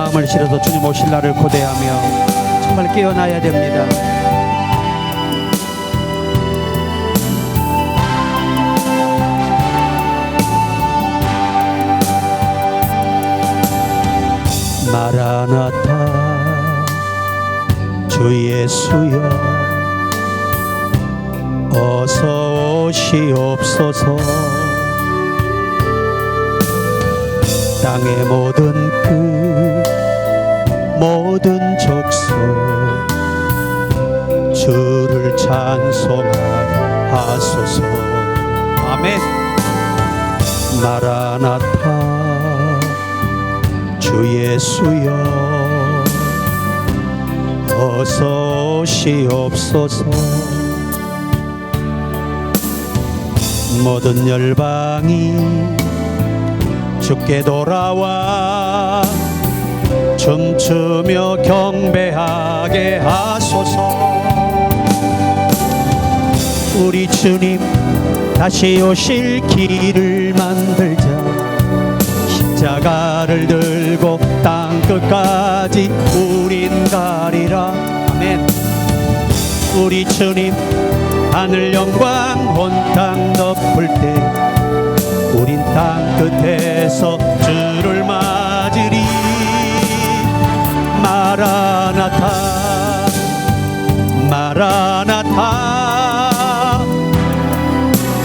마음을 실어서 주님 오실 날을 고대하며 정말 깨어나야 됩니다. 마라나타 주 예수여 어서 오시옵소서. 땅의 모든 끝 모든 족속 주를 찬송하소서. 아멘. 마라나타 주 예수여 어서 오시옵소서. 모든 열방이 주께 돌아와 춤추며 경배하게 하소서. 우리 주님 다시 오실 길을 만들자. 십자가를 들고 땅끝까지 우린 가리라. 아멘. 우리 주님 하늘 영광 온 땅 덮을 때 우린 땅끝에서 주를 맞으리. 마라나타 마라나타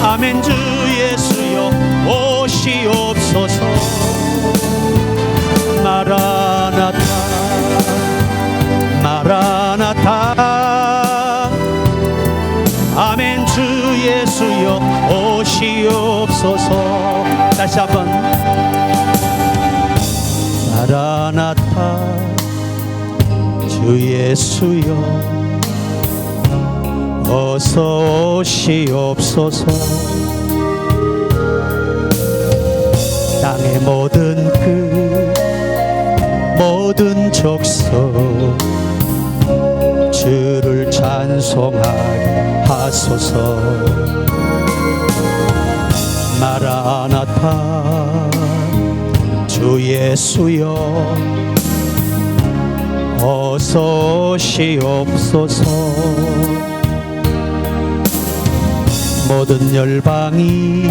아멘. 주 예수여 오시옵소서. 마라나타 마라나타 아멘. 주 예수여 오시옵소서. 다시 한번 마라나타 주 예수여 어서 오시옵소서. 땅의 모든 끝 모든 족속 주를 찬송하게 하소서. 마라나타 주 예수여 어서 오시옵소서. 모든 열방이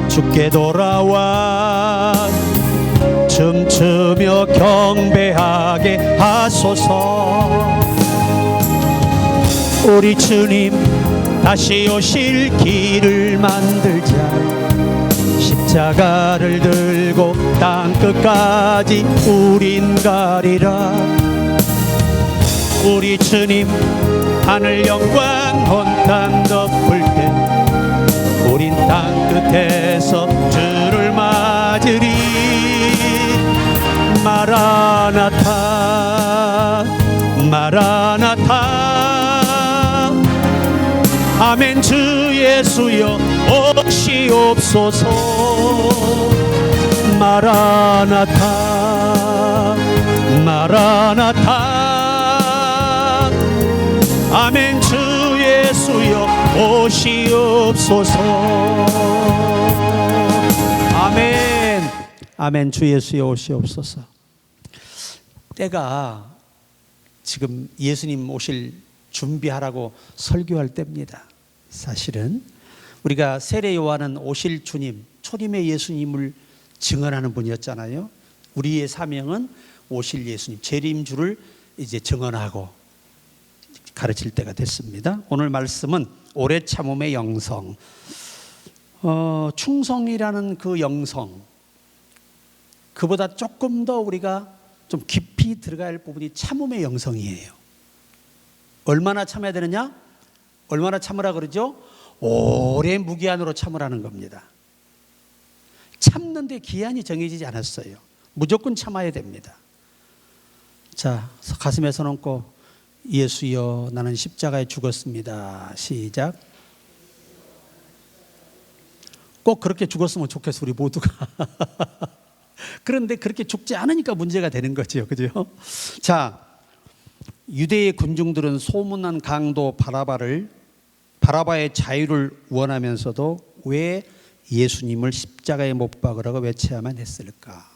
주께 돌아와 춤추며 경배하게 하소서. 우리 주님 다시 오실 길을 만들자. 십자가를 들고 땅끝까지 우린 가리라. 우리 주님 하늘 영광 온 땅 덮을 때 우린 땅끝에서 주를 맞으리. 마라나타 마라나타 아멘. 주 예수여 오시옵소서. 마라나타 마라나타 아멘. 주 예수여 오시옵소서. 아멘. 아멘. 주 예수여 오시옵소서. 때가 지금 예수님 오실 준비하라고 설교할 때입니다. 사실은 우리가 세례 요한은 오실 주님, 초림의 예수님을 증언하는 분이었잖아요. 우리의 사명은 오실 예수님, 재림주를 이제 증언하고 가르칠 때가 됐습니다. 오늘 말씀은 오래 참음의 영성, 충성이라는 그 영성, 그보다 조금 더 우리가 좀 깊이 들어가야 할 부분이 참음의 영성이에요. 얼마나 참아야 되느냐? 얼마나 참으라 그러죠? 오래 무기한으로 참으라는 겁니다. 참는데 기한이 정해지지 않았어요. 무조건 참아야 됩니다. 자, 가슴에 손 얹고 예수여 나는 십자가에 죽었습니다. 시작. 꼭 그렇게 죽었으면 좋겠어 우리 모두가. 그런데 그렇게 죽지 않으니까 문제가 되는 거죠. 그죠? 자, 유대의 군중들은 소문난 강도 바라바의 자유를 원하면서도 왜 예수님을 십자가에 못 박으라고 외쳐야만 했을까?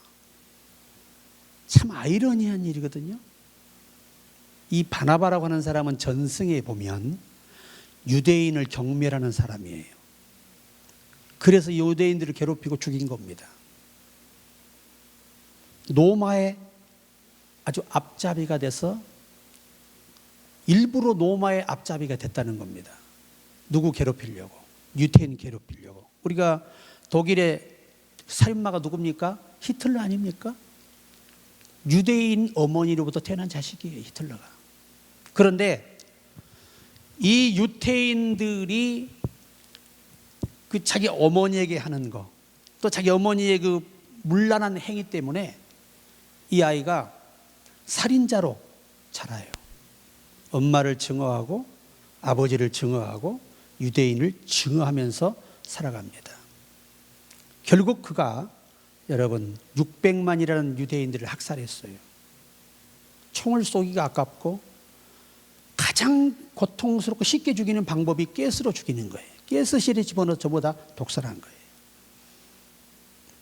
참 아이러니한 일이거든요. 이 바나바라고 하는 사람은 전승에 보면 유대인을 경멸하는 사람이에요. 그래서 유대인들을 괴롭히고 죽인 겁니다. 로마의 아주 앞잡이가 돼서 일부러 로마의 앞잡이가 됐다는 겁니다. 누구 괴롭히려고? 유태인 괴롭히려고. 우리가 독일의 살인마가 누굽니까? 히틀러 아닙니까? 유대인 어머니로부터 태어난 자식이에요, 히틀러가. 그런데 이 유태인들이 그 자기 어머니에게 하는 거, 또 자기 어머니의 그 문란한 행위 때문에 이 아이가 살인자로 자라요. 엄마를 증오하고 아버지를 증오하고 유대인을 증오하면서 살아갑니다. 결국 그가 여러분 600만이라는 유대인들을 학살했어요. 총을 쏘기가 아깝고 가장 고통스럽고 쉽게 죽이는 방법이 가스로 죽이는 거예요. 가스실에 집어넣어 전부 다 독살한 거예요.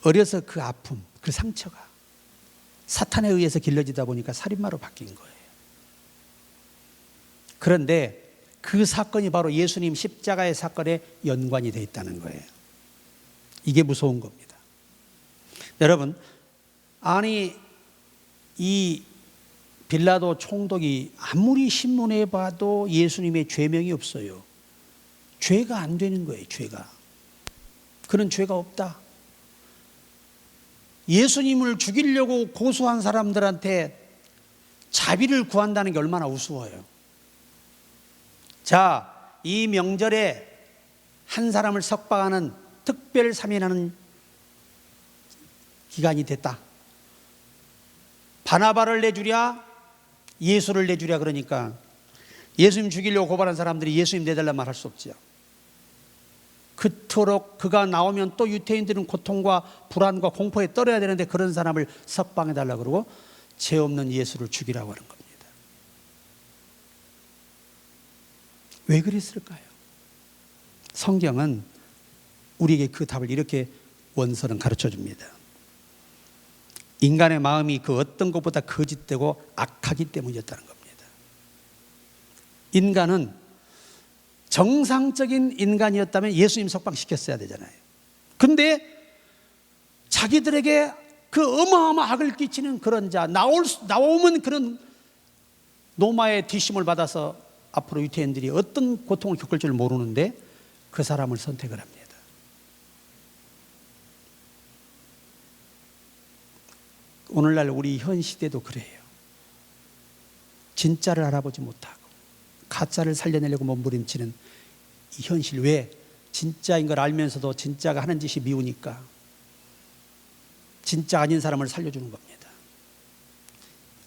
어려서 그 아픔, 그 상처가 사탄에 의해서 길러지다 보니까 살인마로 바뀐 거예요. 그런데 그 사건이 바로 예수님 십자가의 사건에 연관이 되어 있다는 거예요. 이게 무서운 겁니다. 여러분, 아니 이 빌라도 총독이 아무리 신문에 봐도 예수님의 죄명이 없어요. 죄가 안 되는 거예요. 죄가. 그런 죄가 없다. 예수님을 죽이려고 고소한 사람들한테 자비를 구한다는 게 얼마나 우스워요. 자, 이 명절에 한 사람을 석방하는 특별 사면하는 기간이 됐다. 바나바를 내주랴, 예수를 내주랴. 그러니까 예수님 죽이려고 고발한 사람들이 예수님 내달라 말할 수 없지요. 그토록 그가 나오면 또 유태인들은 고통과 불안과 공포에 떨어야 되는데 그런 사람을 석방해달라 그러고 죄 없는 예수를 죽이라고 하는 겁니다. 왜 그랬을까요? 성경은 우리에게 그 답을 이렇게 원서는 가르쳐 줍니다. 인간의 마음이 그 어떤 것보다 거짓되고 악하기 때문이었다는 겁니다. 인간은 정상적인 인간이었다면 예수님 석방시켰어야 되잖아요. 근데 자기들에게 그 어마어마한 악을 끼치는 그런 자, 나오면 그런 노마의 뒷심을 받아서 앞으로 유태인들이 어떤 고통을 겪을 줄 모르는데 그 사람을 선택을 합니다. 오늘날 우리 현 시대도 그래요. 진짜를 알아보지 못하고 가짜를 살려내려고 몸부림치는 이 현실. 왜? 진짜인 걸 알면서도 진짜가 하는 짓이 미우니까 진짜 아닌 사람을 살려주는 겁니다.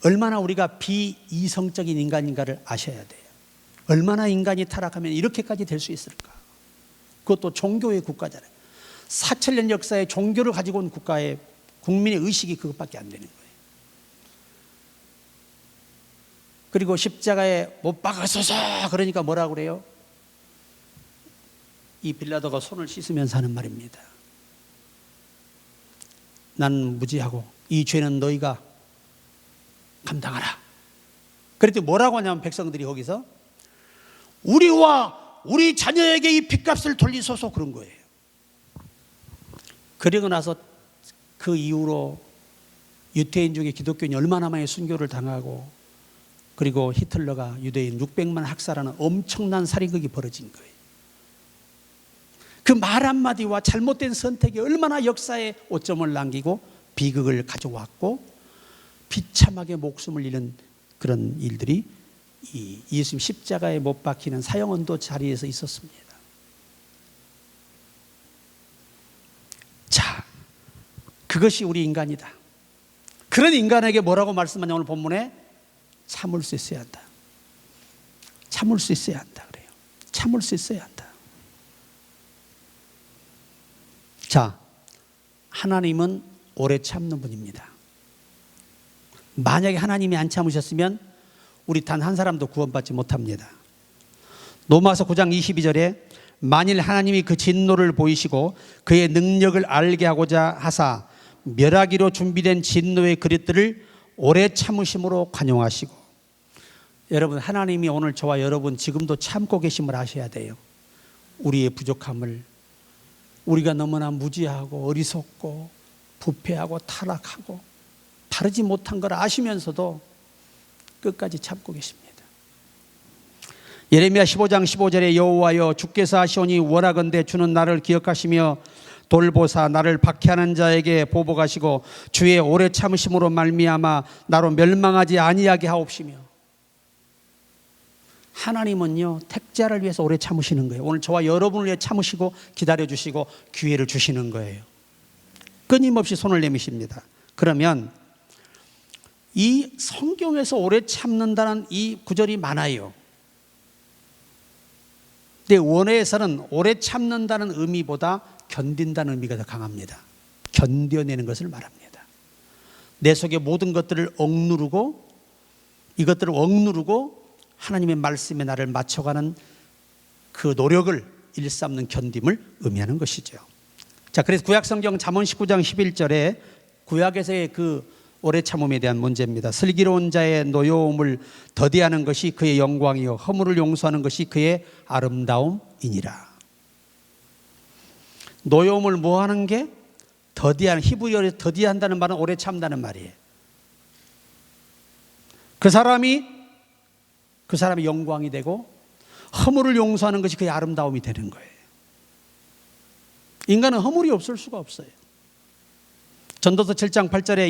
얼마나 우리가 비이성적인 인간인가를 아셔야 돼요. 얼마나 인간이 타락하면 이렇게까지 될 수 있을까? 그것도 종교의 국가잖아요. 4,000년 역사의 종교를 가지고 온 국가의 국민의 의식이 그것밖에 안 되는 거예요. 그리고 십자가에 못 박아서서 그러니까 뭐라고 그래요? 이 빌라도가 손을 씻으면서 하는 말입니다. 나는 무지하고 이 죄는 너희가 감당하라. 그랬더니 뭐라고 하냐면 백성들이 거기서 우리와 우리 자녀에게 이 핏값을 돌리소서 그런 거예요. 그리고 나서 그 이후로 유태인 중에 기독교인이 얼마나 많이 순교를 당하고 그리고 히틀러가 유대인 600만 학살하는 엄청난 살인극이 벌어진 거예요. 그 말 한마디와 잘못된 선택이 얼마나 역사에 오점을 남기고 비극을 가져왔고 비참하게 목숨을 잃는 그런 일들이 이 예수님 십자가에 못 박히는 사형언도 자리에서 있었습니다. 자, 그것이 우리 인간이다. 그런 인간에게 뭐라고 말씀하냐 오늘 본문에? 참을 수 있어야 한다. 참을 수 있어야 한다 그래요. 참을 수 있어야 한다. 자, 하나님은 오래 참는 분입니다. 만약에 하나님이 안 참으셨으면 우리 단 한 사람도 구원받지 못합니다. 로마서 9장 22절에 만일 하나님이 그 진노를 보이시고 그의 능력을 알게 하고자 하사 멸하기로 준비된 진노의 그릇들을 오래 참으심으로 관용하시고. 여러분, 하나님이 오늘 저와 여러분 지금도 참고 계심을 아셔야 돼요. 우리의 부족함을, 우리가 너무나 무지하고 어리석고 부패하고 타락하고 바르지 못한 걸 아시면서도 끝까지 참고 계십니다. 예레미야 15장 15절에 여호와여 주께서 하시오니 원하건대 주는 나를 기억하시며 돌보사 나를 박해하는 자에게 보복하시고 주의 오래 참으심으로 말미암아 나로 멸망하지 아니하게 하옵시며. 하나님은요 택자를 위해서 오래 참으시는 거예요. 오늘 저와 여러분을 위해 참으시고 기다려주시고 기회를 주시는 거예요. 끊임없이 손을 내미십니다. 그러면 이 성경에서 오래 참는다는 이 구절이 많아요. 근데 원어에서는 오래 참는다는 의미보다 견딘다는 의미가 더 강합니다. 견뎌내는 것을 말합니다. 내 속의 모든 것들을 억누르고 이것들을 억누르고 하나님의 말씀에 나를 맞춰가는 그 노력을 일삼는 견딤을 의미하는 것이죠. 자, 그래서 구약성경 잠언 19장 11절에 구약에서의 그 오래 참음에 대한 문제입니다. 슬기로운 자의 노여움을 더디하는 것이 그의 영광이요 허물을 용서하는 것이 그의 아름다움이니라. 노여움을 뭐하는 게 더디하는, 히브리어로 더디한다는 말은 오래 참다는 말이에요. 그 사람이 영광이 되고 허물을 용서하는 것이 그의 아름다움이 되는 거예요. 인간은 허물이 없을 수가 없어요. 전도서 7장 8절에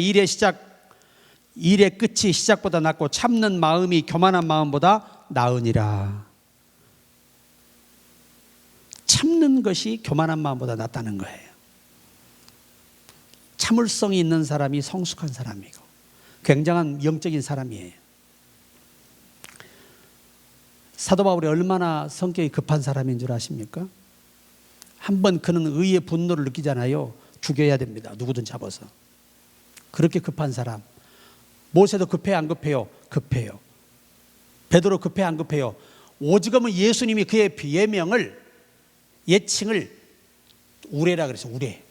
일의 끝이 시작보다 낫고 참는 마음이 교만한 마음보다 나으니라. 참는 것이 교만한 마음보다 낫다는 거예요. 참을성이 있는 사람이 성숙한 사람이고 굉장한 영적인 사람이에요. 사도 바울이 얼마나 성격이 급한 사람인 줄 아십니까? 한번 그는 의의 분노를 느끼잖아요. 죽여야 됩니다. 누구든 잡아서. 그렇게 급한 사람. 모세도 급해요, 안 급해요? 급해요. 베드로 급해요, 안 급해요? 오직은 예수님이 그의 예칭을 우레라 그래서 우레.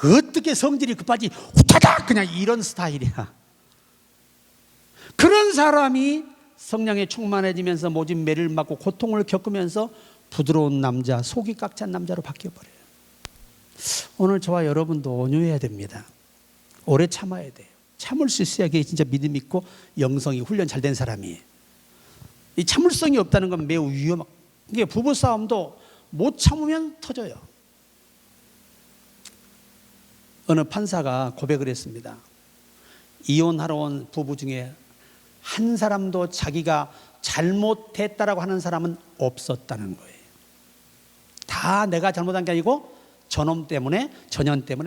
어떻게 성질이 급하지? 후타닥 그냥 이런 스타일이야. 그런 사람이 성령에 충만해지면서 모진 매를 맞고 고통을 겪으면서 부드러운 남자, 속이 꽉 찬 남자로 바뀌어버려요. 오늘 저와 여러분도 온유해야 됩니다. 오래 참아야 돼요. 참을 수 있어야 그게 진짜 믿음 있고 영성이 훈련 잘 된 사람이에요. 이 참을성이 없다는 건 매우 위험하고, 이게 부부싸움도 못 참으면 터져요. 어느 판사가 고백을 했습니다. 이혼하러 온 부부 중에 한 사람도 자기가 잘못했다라고 하는 사람은 없었다는 거예요. 다 내가 잘못한 게 아니고 저년 때문에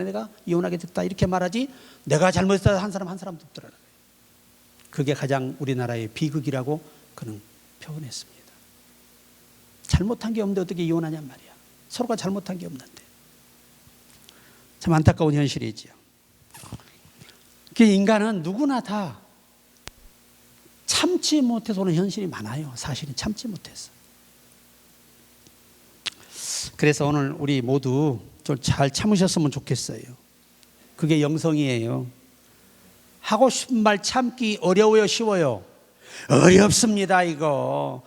내가 이혼하게 됐다 이렇게 말하지 내가 잘못했다 한 사람도 없더라고요. 그게 가장 우리나라의 비극이라고 그는 표현했습니다. 잘못한 게 없는데 어떻게 이혼하냔 말이야. 서로가 잘못한 게 없는데. 참 안타까운 현실이지요. 인간은 누구나 다 참지 못해서 오는 현실이 많아요. 사실은 참지 못해서. 그래서 오늘 우리 모두 좀 잘 참으셨으면 좋겠어요. 그게 영성이에요. 하고 싶은 말 참기 어려워요, 쉬워요? 어렵습니다. 이거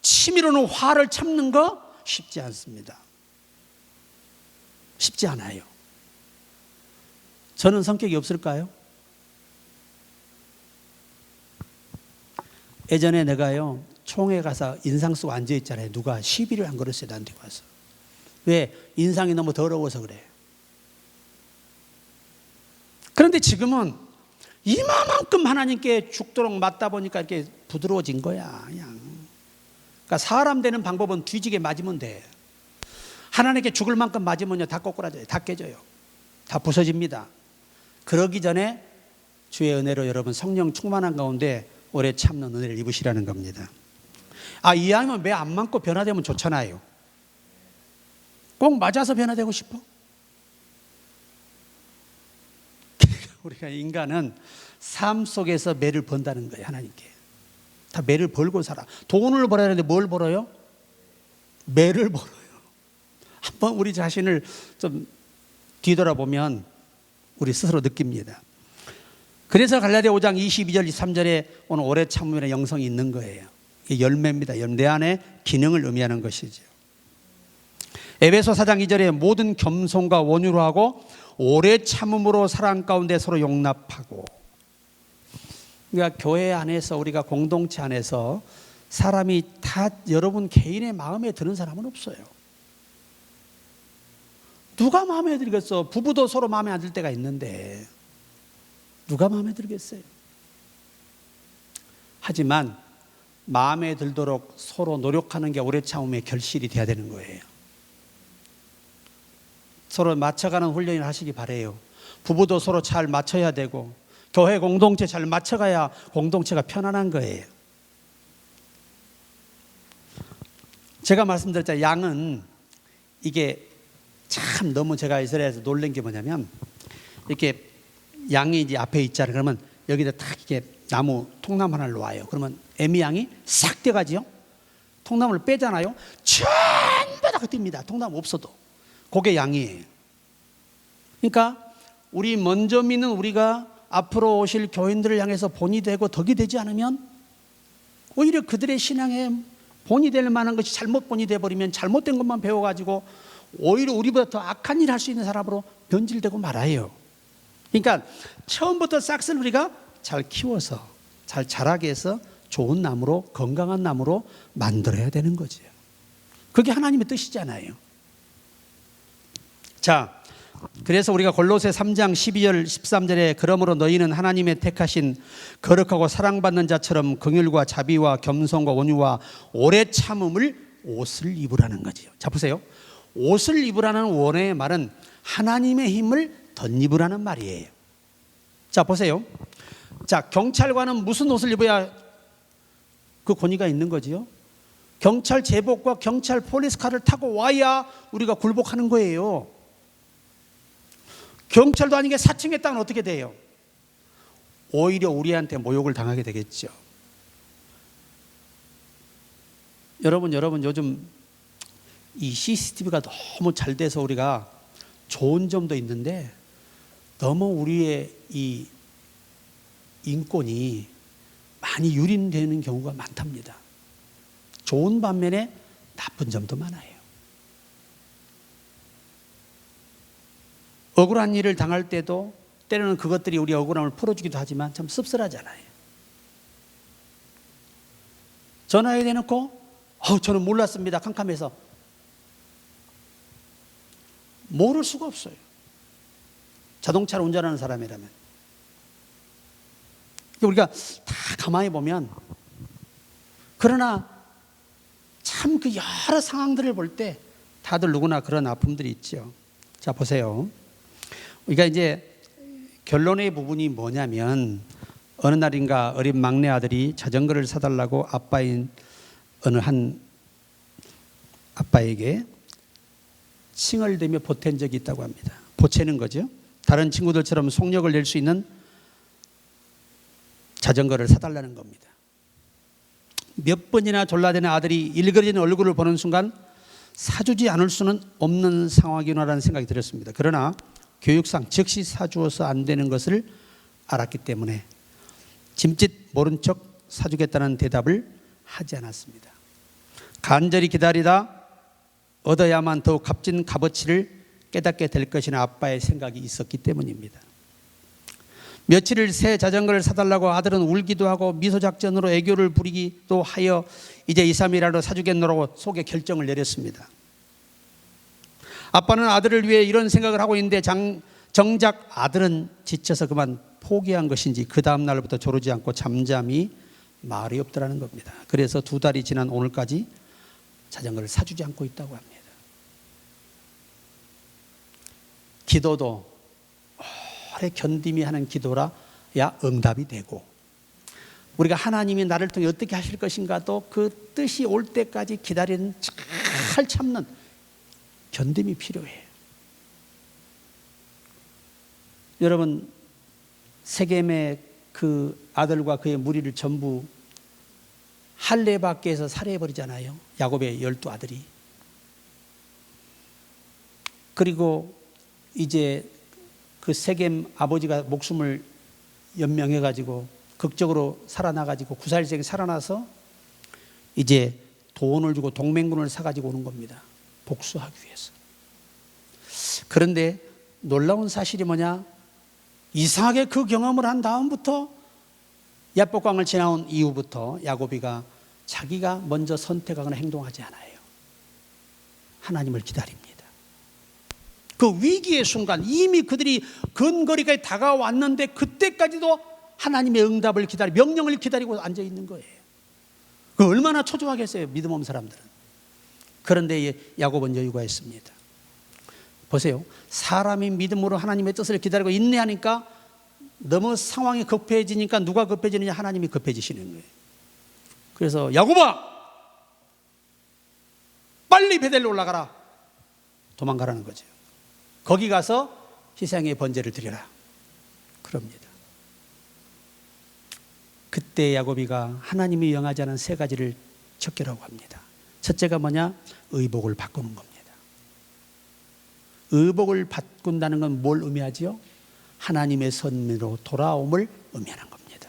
치밀어는 화를 참는 거 쉽지 않습니다. 쉽지 않아요. 저는 성격이 없을까요? 예전에 내가요 총회 가서 인상 쓰고 앉아있잖아요. 누가 시비를 안 걸었어요. 나한테 와서. 왜? 인상이 너무 더러워서 그래. 그런데 지금은 이만큼 하나님께 죽도록 맞다 보니까 이렇게 부드러워진 거야. 그냥. 그러니까 사람 되는 방법은 뒤지게 맞으면 돼. 하나님께 죽을 만큼 맞으면요 다 꼬꾸라져요. 다 깨져요. 다 부서집니다. 그러기 전에 주의 은혜로 여러분 성령 충만한 가운데 오래 참는 은혜를 입으시라는 겁니다. 이왕이면 매 안 맞고 변화되면 좋잖아요. 꼭 맞아서 변화되고 싶어? 우리가 인간은 삶 속에서 매를 번다는 거예요. 하나님께 다 매를 벌고 살아. 돈을 벌어야 하는데 뭘 벌어요? 매를 벌어요. 한번 우리 자신을 좀 뒤돌아보면 우리 스스로 느낍니다. 그래서 갈라디아 5장 22절 23절에 오늘 오래 참음이라는 영성이 있는 거예요. 이게 열매입니다. 내 안에 기능을 의미하는 것이죠. 에베소 4장 2절에 모든 겸손과 온유로 하고 오래 참음으로 사랑 가운데 서로 용납하고. 그러니까 교회 안에서 우리가 공동체 안에서 사람이 다 여러분 개인의 마음에 드는 사람은 없어요. 누가 마음에 들겠어? 부부도 서로 마음에 안 들 때가 있는데 누가 마음에 들겠어요? 하지만 마음에 들도록 서로 노력하는 게 오래 참음의 결실이 돼야 되는 거예요. 서로 맞춰가는 훈련을 하시기 바라요. 부부도 서로 잘 맞춰야 되고 교회 공동체 잘 맞춰가야 공동체가 편안한 거예요. 제가 말씀드렸잖아요. 양은 이게 참 너무 제가 이스라엘에서 놀란 게 뭐냐면 이렇게 양이 이제 앞에 있잖아요. 그러면 여기다 딱 이게 나무 통나무 하나를 놓아요. 그러면 애미 양이 싹 뛰어가지요. 통나무를 빼잖아요. 전부 다 뜁니다. 통나무 없어도. 그게 양이에요. 그러니까 우리 먼저 믿는 우리가 앞으로 오실 교인들을 향해서 본이 되고 덕이 되지 않으면 오히려 그들의 신앙에 본이 될 만한 것이 잘못 본이 되어버리면 잘못된 것만 배워가지고 오히려 우리보다 더 악한 일을 할 수 있는 사람으로 변질되고 말아요. 그러니까 처음부터 싹을 우리가 잘 키워서 잘 자라게 해서 좋은 나무로 건강한 나무로 만들어야 되는 거죠. 그게 하나님의 뜻이잖아요. 자, 그래서 우리가 골로새 3장 12절 13절에 그러므로 너희는 하나님의 택하신 거룩하고 사랑받는 자처럼 긍휼과 자비와 겸손과 온유와 오래 참음을 옷을 입으라는 거지요. 자 보세요. 옷을 입으라는 원어의 말은 하나님의 힘을 덧입으라는 말이에요. 자 보세요. 자, 경찰관은 무슨 옷을 입어야 그 권위가 있는 거지요? 경찰 제복과 경찰 폴리스카를 타고 와야 우리가 굴복하는 거예요. 경찰도 아닌 게 사칭의 땅은 어떻게 돼요? 오히려 우리한테 모욕을 당하게 되겠죠. 여러분 요즘 이 CCTV가 너무 잘 돼서 우리가 좋은 점도 있는데 너무 우리의 이 인권이 많이 유린되는 경우가 많답니다. 좋은 반면에 나쁜 점도 많아요. 억울한 일을 당할 때도 때로는 그것들이 우리 억울함을 풀어주기도 하지만 참 씁쓸하잖아요. 전화해 대놓고 저는 몰랐습니다. 캄캄해서. 모를 수가 없어요. 자동차를 운전하는 사람이라면. 우리가 다 가만히 보면 그러나 참 그 여러 상황들을 볼 때 다들 누구나 그런 아픔들이 있죠. 자 보세요. 우리가 이제 결론의 부분이 뭐냐면 어느 날인가 어린 막내 아들이 자전거를 사달라고 아빠인 어느 한 아빠에게 칭얼대며 보탠 적이 있다고 합니다. 보채는 거죠. 다른 친구들처럼 속력을 낼 수 있는 자전거를 사달라는 겁니다. 몇 번이나 졸라대는 아들이 일그러진 얼굴을 보는 순간 사주지 않을 수는 없는 상황이구나라는 생각이 들었습니다. 그러나 교육상 즉시 사주어서 안 되는 것을 알았기 때문에 짐짓 모른 척 사주겠다는 대답을 하지 않았습니다. 간절히 기다리다 얻어야만 더욱 값진 값어치를 깨닫게 될 것이나 아빠의 생각이 있었기 때문입니다. 며칠을 새 자전거를 사달라고 아들은 울기도 하고 미소작전으로 애교를 부리기도 하여 이제 2, 3일이라도 사주겠노라고 속에 결정을 내렸습니다. 아빠는 아들을 위해 이런 생각을 하고 있는데 정작 아들은 지쳐서 그만 포기한 것인지 그 다음 날부터 조르지 않고 잠잠히 말이 없더라는 겁니다. 그래서 2달이 지난 오늘까지 자전거를 사주지 않고 있다고 합니다. 기도도 오래 견딤이 하는 기도라야 응답이 되고 우리가 하나님이 나를 통해 어떻게 하실 것인가도 그 뜻이 올 때까지 기다리는 잘 참는 견딤이 필요해요. 여러분 세겜의 그 아들과 그의 무리를 전부 할례 밖에서 살해해버리잖아요. 야곱의 12아들이. 그리고 이제 그 세겜 아버지가 목숨을 연명해가지고 극적으로 살아나가지고 구사일생이 살아나서 이제 돈을 주고 동맹군을 사가지고 오는 겁니다. 복수하기 위해서. 그런데 놀라운 사실이 뭐냐? 이상하게 그 경험을 한 다음부터 야복강을 지나온 이후부터 야곱이가 자기가 먼저 선택하거나 행동하지 않아요. 하나님을 기다립니다. 그 위기의 순간 이미 그들이 근거리까지 다가왔는데 그때까지도 하나님의 응답을 기다리 명령을 기다리고 앉아 있는 거예요. 그 얼마나 초조하겠어요, 믿음 없는 사람들은. 그런데 야곱은 여유가 있습니다. 보세요. 사람이 믿음으로 하나님의 뜻을 기다리고 인내하니까 너무 상황이 급해지니까 누가 급해지느냐? 하나님이 급해지시는 거예요. 그래서 야곱아, 빨리 베델로 올라가라. 도망가라는 거죠. 거기 가서 희생의 번제를 드려라. 그럽니다. 그때 야곱이가 하나님이 영하지 않은 세 가지를 척결하고 합니다. 첫째가 뭐냐? 의복을 바꾸는 겁니다. 의복을 바꾼다는 건 뭘 의미하지요? 하나님의 선미로 돌아옴을 의미하는 겁니다.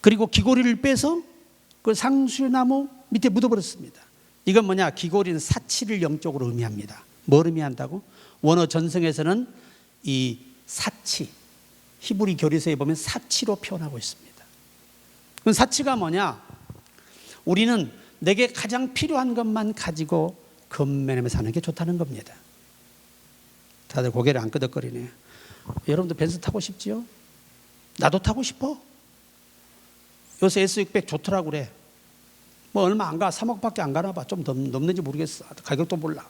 그리고 귀고리를 빼서 그 상수나무 밑에 묻어버렸습니다. 이건 뭐냐? 귀고리는 사치를 영적으로 의미합니다. 뭘 의미한다고? 원어 전성에서는 이 사치, 히브리 교리서에 보면 사치로 표현하고 있습니다. 그럼 사치가 뭐냐? 우리는 내게 가장 필요한 것만 가지고 겁매내며 사는 게 좋다는 겁니다. 다들 고개를 안 끄덕거리네. 여러분도 벤츠 타고 싶지요? 나도 타고 싶어. 요새 S600 좋더라고 그래. 뭐 얼마 안 가. 3억밖에 안 가나 봐. 좀 넘는지 모르겠어. 가격도 몰라.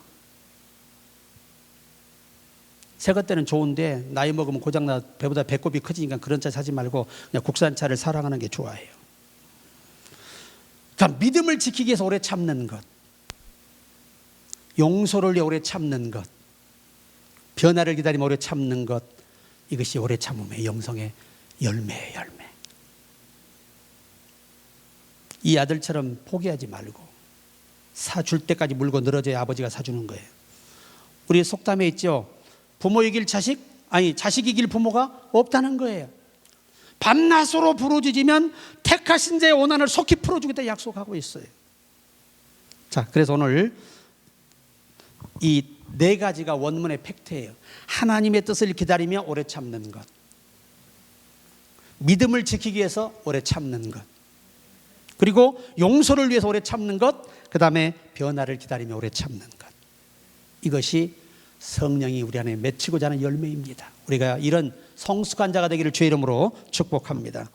새 것 때는 좋은데 나이 먹으면 고장나 배보다 배꼽이 커지니까 그런 차 사지 말고 그냥 국산차를 사랑하는 게 좋아해요. 그러니까 믿음을 지키기 위해서 오래 참는 것, 용서를 위해 오래 참는 것, 변화를 기다리며 오래 참는 것, 이것이 오래 참음의 영성의 열매예요. 열매. 이 아들처럼 포기하지 말고 사줄 때까지 물고 늘어져야 아버지가 사주는 거예요. 우리 속담에 있죠. 부모 이길 자식, 아니 자식 이길 부모가 없다는 거예요. 밤낮으로 부르짖으면 택하신 자의 원한을 속히 풀어주겠다 약속하고 있어요. 자, 그래서 오늘 이 네 가지가 원문의 팩트예요. 하나님의 뜻을 기다리며 오래 참는 것, 믿음을 지키기 위해서 오래 참는 것, 그리고 용서를 위해서 오래 참는 것, 그 다음에 변화를 기다리며 오래 참는 것. 이것이 성령이 우리 안에 맺히고자 하는 열매입니다. 우리가 이런 성숙한 자가 되기를 주의 이름으로 축복합니다.